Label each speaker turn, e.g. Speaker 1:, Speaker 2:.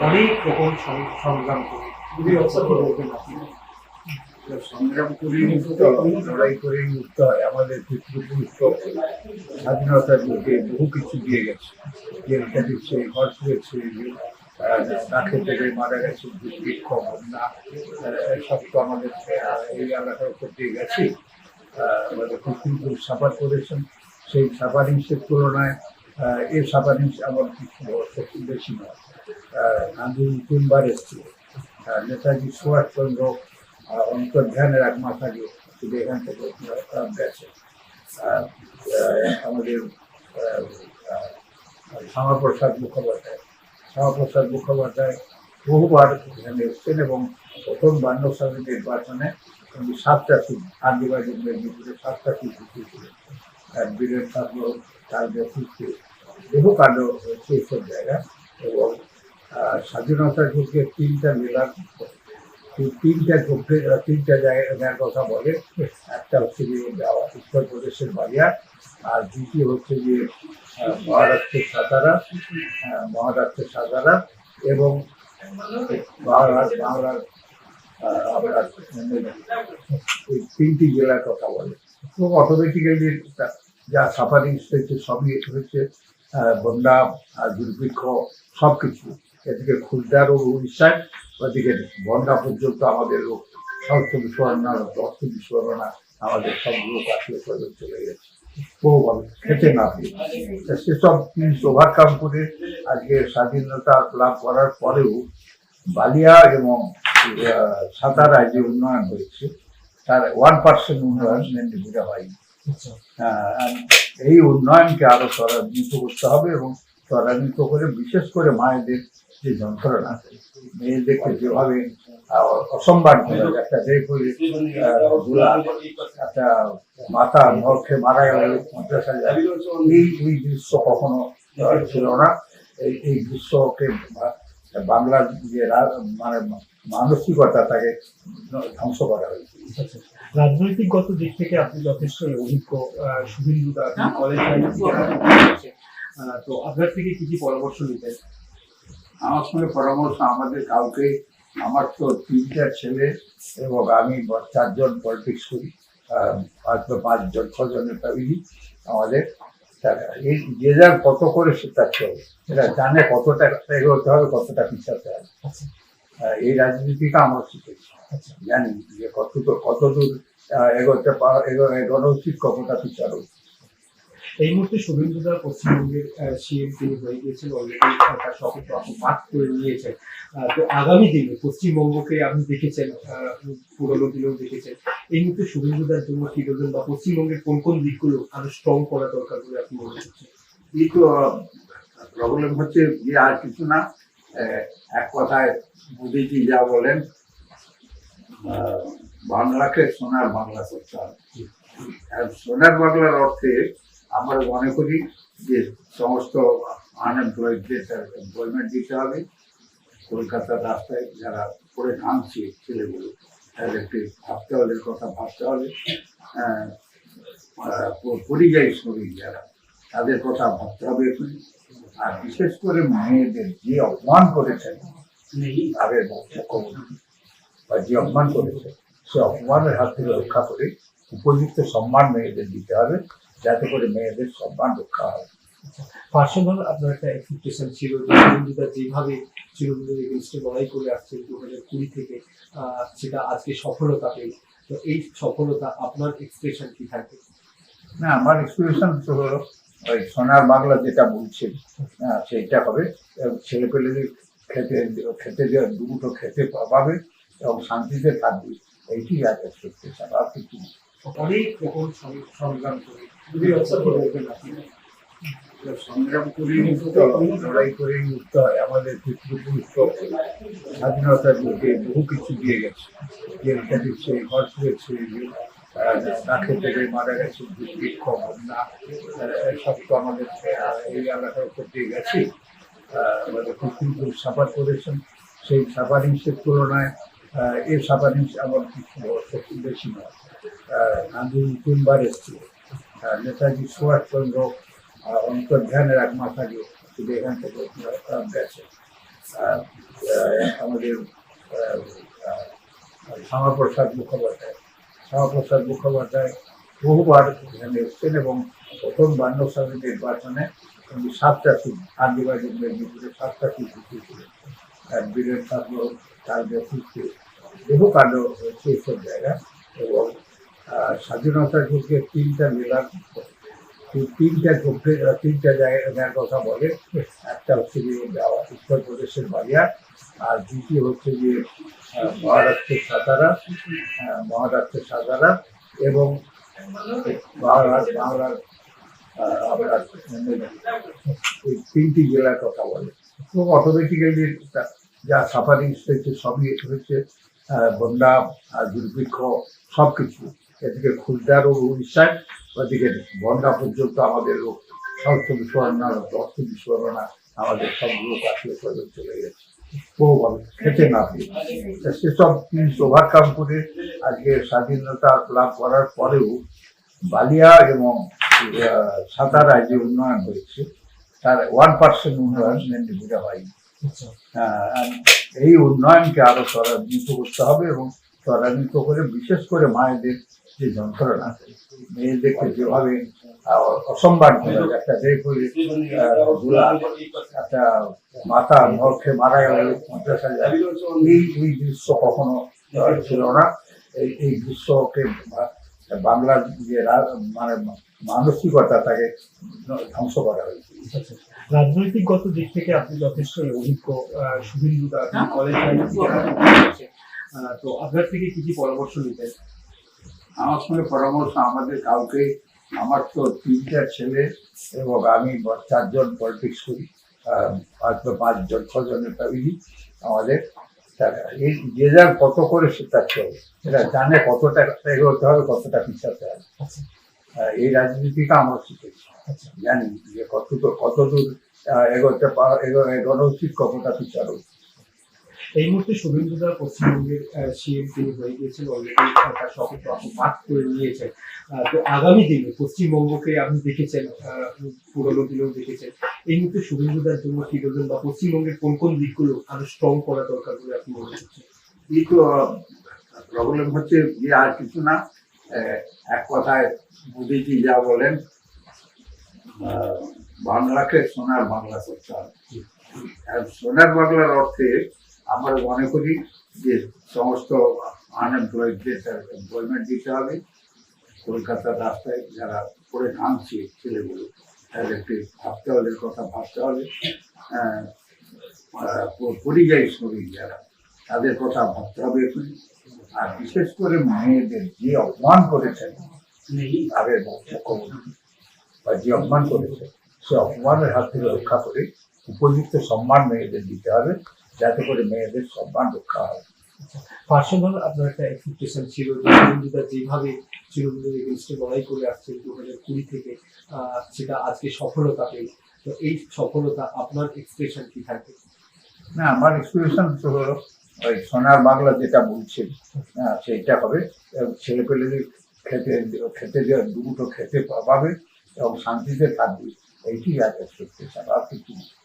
Speaker 1: অনেক রকম সংগ্রাম করে যদি বলবেন আপনি।
Speaker 2: সংগ্রাম করেই মুক্ত হয়, লড়াই করেই মুক্ত হয়। আমাদের পিতৃপুরুষ স্বাধীনতার যুগে বহু কিছু দিয়ে গেছে, জেল কেটেছে, ঘর তুলেছে, না খেতে পেয়ে মারা গেছে, দুর্ভিক্ষ, বন্যা, সব তো আমাদের এই এলাকার উপর দিয়ে গেছে। আমাদের পিতৃপুরুষ সাফার করেছেন, সেই সাফারিংসের তুলনায় এর সাফারিংস আমার কিছু বেশি নয়। গান্ধী 3বার এসেছিল, নেতাজি সুভাষচন্দ্র অন্তর্ধানের 1 মাস আগে শুধু এখান থেকে গেছে। আমাদের শ্যামাপ্রসাদ মুখোপাধ্যায় বহুবার এখানে এসছেন এবং প্রথম 52 সালের নির্বাচনে উনি 7টা সিট আদিবাসী মেদিনীপুরে 7টা সিট জিতেছিলেন। বীরেন ছাত্র তার নেতৃত্বে বহু কাণ্ড হয়েছে এইসব জায়গায়। এবং স্বাধীনতার যুগে 3টা জেলার 3টা জায়গার কথা বলে। একটা হচ্ছে যে উত্তরপ্রদেশের বালিয়া, আর দ্বিতীয় হচ্ছে যে মহারাষ্ট্রের সাতারা এবং বাংলার আমরা এই 3টি জেলার কথা বলে। এবং অটোমেটিক্যালি যা সাফারিং হয়েছে সবই হচ্ছে বন্যা, দুর্ভিক্ষ, সব কিছু। এদিকে খুলদার ও উড়িষ্যায়, ওদিকে বন্যা পর্যন্ত আমাদের স্বাস্থ্য বিস্ফোরণা, অর্থ বিস্ফোরণা, আমাদের সব লোক আসলে চলে গেছে বহুভাবে খেতে না পেয়ে। সেসব জিনিস ওভারকাম করে আজকে স্বাধীনতা লাভ করার পরেও বালিয়া এবং সাতারায় যে উন্নয়ন হয়েছে তার 1% উন্নয়ন মেদিনীপুরে হয়নি। এই উন্নয়নকে আরো ত্বরান্বিত করতে হবে এবং ত্বরান্বিত করে বিশেষ করে মায়েদের যে যন্ত্রণা, মেয়েদেরকে যেভাবে অসম্মান করে একটা একটা মাথা নখে মারা গেল 50,000, এই দৃশ্য কখনো ছিল না। এই দৃশ্যকে বাংলার যে মানে মানসিকতা তাকে ধ্বংস করা হয়েছে।
Speaker 1: রাজনৈতিকগত দিক থেকে আপনি যথেষ্ট অভিজ্ঞ, শুভেন্দু দা কলেজ তো আপনার থেকে কি পরামর্শ নিতেন?
Speaker 2: আমার সঙ্গে পরামর্শ আমাদের কাউকে, আমার তো 3টা ছেলে এবং আমি 4 জন পলিটিক্স করি, 6 জনের ফ্যামিলি আমাদের। এই যে যার কত করে শিক্ষাতে হবে, এরা জানে কতটা এগোতে হবে, কতটা পিছাতে হবে। এই রাজনীতিটা আমরা শিখেছি, জানি যে কতদূর এগোনো উচিত, কতটা পিছানো উচিত।
Speaker 1: এই মুহূর্তে শুভেন্দু দা পশ্চিমবঙ্গের সিএম তিনি হয়ে গিয়েছেন, অলরেডি তার শপথ পাঠ করে নিয়েছেন। তো আগামী দিনে পশ্চিমবঙ্গকে আপনি দেখেছেন, পুরোনো দিনেও দেখেছেন, এই মুহূর্তে শুভেন্দু দার জন্য কি বলবেন, বা পশ্চিমবঙ্গের কোন কোন দিকগুলো আরো স্ট্রং করা দরকার বলে আপনি মনে করছেন?
Speaker 2: কিন্তু প্রবলেম হচ্ছে যে আর কিছু না, এক কথায় মোদীজি যা বলেন, বাংলাকে সোনার বাংলা করতে হবে। সোনার বাংলার অর্থে আমরা মনে করি যে সমস্ত আনএমপ্লয়েডদের এমপ্লয়মেন্ট দিতে হবে। কলকাতার রাস্তায় যারা পড়ে কাঁদছে ছেলেগুলো, তাদেরকে ভাবতে হবে, কথা ভাবতে হবে। পরিযায়ী শ্রমিক যারা, তাদের কথা ভাবতে হবে। আর বিশেষ করে মেয়েদের যে অপমান করেছেন আগের মুখ্যমন্ত্রী, বা যে অপমান করেছে, সে অপমানের হাত থেকে রক্ষা করে উপযুক্ত সম্মান মেয়েদের দিতে হবে, যাতে করে মেয়েদের সম্মান রক্ষা হয়।
Speaker 1: পার্সোনাল আপনার একটা এক্সপেকটেশন ছিল যে শুভেন্দুদা যেভাবে তৃণমূলের এগেইনস্টে লড়াই করে আসছেন 2020 থেকে, সেটা আজকে সফলতা পেল। তো এই সফলতা আপনার এক্সপ্রেশন কি থাকবে?
Speaker 2: না, আমার এক্সপ্রেশন তো হলো ওই সোনার বাংলা যেটা বলছেন, সেইটা হবে। ছেলে পেলেদের খেতে দুটো খেতে পাবে এবং শান্তিতে থাকবে, এইটি আর এক্সপেকটেশন, আর কিছু।
Speaker 1: অনেক রকম সংগ্রাম করে যদি বলবেন আপনি।
Speaker 2: সংগ্রাম করেই মুক্ত হয়, লড়াই করেই মুক্ত হয়। আমাদের পিতৃপুরুষ স্বাধীনতার যুগে বহু কিছু দিয়ে গেছে, জেল কেটেছে, ঘর তুলেছে, না খেতে পেয়ে মারা গেছে, দুর্ভিক্ষ, বন্যা, সব তো আমাদের এই এলাকার উপর দিয়ে গেছে। আমাদের পিতৃপুরুষ সাফার করেছেন, সেই সাফারিংসের তুলনায় এর সাফারিংস আমার কিছু বেশি নয়। গান্ধী 3বার এসেছিল, নেতাজি সুভাষচন্দ্র অন্তর্ধানের 1 মাস আগে শুধু এখান থেকে গেছে। আমাদের আহ, আহ, শ্যামাপ্রসাদ মুখোপাধ্যায় বহুবার এখানে এসছেন এবং প্রথম 52 সালের নির্বাচনে উনি 7টা সিট আদিবাসী মেদিনীপুরে 7টা সিট জিতেছিলেন। বীরেন ছাত্র তার নেতৃত্বে বহু কাণ্ড হয়েছে এইসব জায়গায় এবং স্বাধীনতার যুগে 3টা জেলার তিনটা জায়গার কথা বলে। একটা হচ্ছে যে উত্তরপ্রদেশের বালিয়া, আর দ্বিতীয় হচ্ছে যে মহারাষ্ট্রের সাতারা এবং বাংলার আপনার এই 3টি জেলার কথা বলে। এবং অটোমেটিক্যালি যা সাফারিং হয়েছে সবই হচ্ছে বন্যা দুর্ভিক্ষ সব কিছু এদিকে খুলদার ও উড়িষ্যায় ওদিকে বন্যা পর্যন্ত আমাদের লোক শস্য বিস্ফোরণা অর্থ বিস্ফোরণা আমাদের সব লোক আসলে চলে গেছে বহুভাবে খেতে না পেয়ে। সেসব জিনিস ওভারকাম করে আজকে স্বাধীনতা লাভ করার পরেও বালিয়া এবং সাতারায় যে উন্নয়ন হয়েছে তার 1% উন্নয়ন মেদিনীপুরে হয়নি। এই উন্নয়নকে আরো ত্বরান্বিত করতে হবে এবং ত্বরান্বিত করে বিশেষ করে মায়েদের যে যন্ত্রণা মেয়েদেরকে যেভাবে অসম্মান করা যায়, একটা দেহ করে একটা মাথা নখে মারা গেল 50,000, এই দৃশ্য কখনো ছিল না। এই দৃশ্যকে বাংলার যে মানে মানসিকতা তাকে ধ্বংস করা হয়েছে।
Speaker 1: রাজনৈতিকগত দিক থেকে আপনি যথেষ্ট অভিজ্ঞ। শুভেন্দু দা কলেজ তো আপনার থেকে কি কি পরামর্শ নিতেন?
Speaker 2: আমার সঙ্গে পরামর্শ আমাদের কাউকে, আমার তো 3টা ছেলে এবং আমি 4জন পলিটিক্স করি, 5জন 6জনের ফ্যামিলি আমাদের। এই যে যার কত করে সেটা চলে, সেটা জানে কতটা এগোতে হবে কতটা পিছাতে হবে। এই রাজনীতিটা আমরা শিখেছি, জানি যে কতদূর এগোনো উচিত, কতটা পিছানো উচিত।
Speaker 1: এই মুহূর্তে শুভেন্দু দা পশ্চিমবঙ্গের সিএম তিনি হয়ে গিয়েছেন, অলরেডি তার শপথ পাঠ করে নিয়েছেন। তো আগামী দিনে পশ্চিমবঙ্গকে আপনি দেখেছেন, পুরোনো দিনেও দেখেছেন, এই মুহূর্তে শুভেন্দু দার জন্য কি বলবেন বা পশ্চিমবঙ্গের কোন কোন দিকগুলো আরো স্ট্রং করা দরকার বলে আপনি মনে করছেন?
Speaker 2: এই তো প্রবলেম হচ্ছে যে আর কিছু না, এক কথায় মোদিজি যা বলেন বাংলাকে সোনার বাংলা করতে হবে। আর সোনার বাংলার অর্থে আমরা মনে করি যে সমস্ত আনএমপ্লয়েডদের এমপ্লয়মেন্ট দিতে হবে। কলকাতার রাস্তায় যারা পড়ে নামছে ছেলেগুলো তাদেরকে ভাবতে হবে, কথা ভাবতে হবে। পরিযায়ী শ্রমিক যারা তাদের কথা ভাবতে হবে এখনই। আর বিশেষ করে মেয়েদের যে অপমান করেছেন আগের মুখ্যমন্ত্রী বা যে অপমান করেছে সে অপমানের হাত থেকে রক্ষা করে উপযুক্ত সম্মান মেয়েদের দিতে হবে, যাতে করে মেয়েদের সম্মান রক্ষা হয়।
Speaker 1: পার্সোনাল আপনার একটা এক্সপেকটেশন ছিল যে শুভেন্দু দা যেভাবে চিরদিনের এগেইনস্টে লড়াই করে আসছেন 2020 থেকে, সেটা আজকে সফলতা পেল। তো এই সফলতা আপনার এক্সপ্রেশন কি থাকবে?
Speaker 2: না, আমার এক্সপিরিয়েশন তো হলো ওই সোনার বাংলা যেটা বলছেন সেইটা হবে। ছেলে পেলেদের খেতে দুটো খেতে পাবে এবং শান্তিতে থাকবে, এইটি আর এক্সপেকটেশন, আর কিছু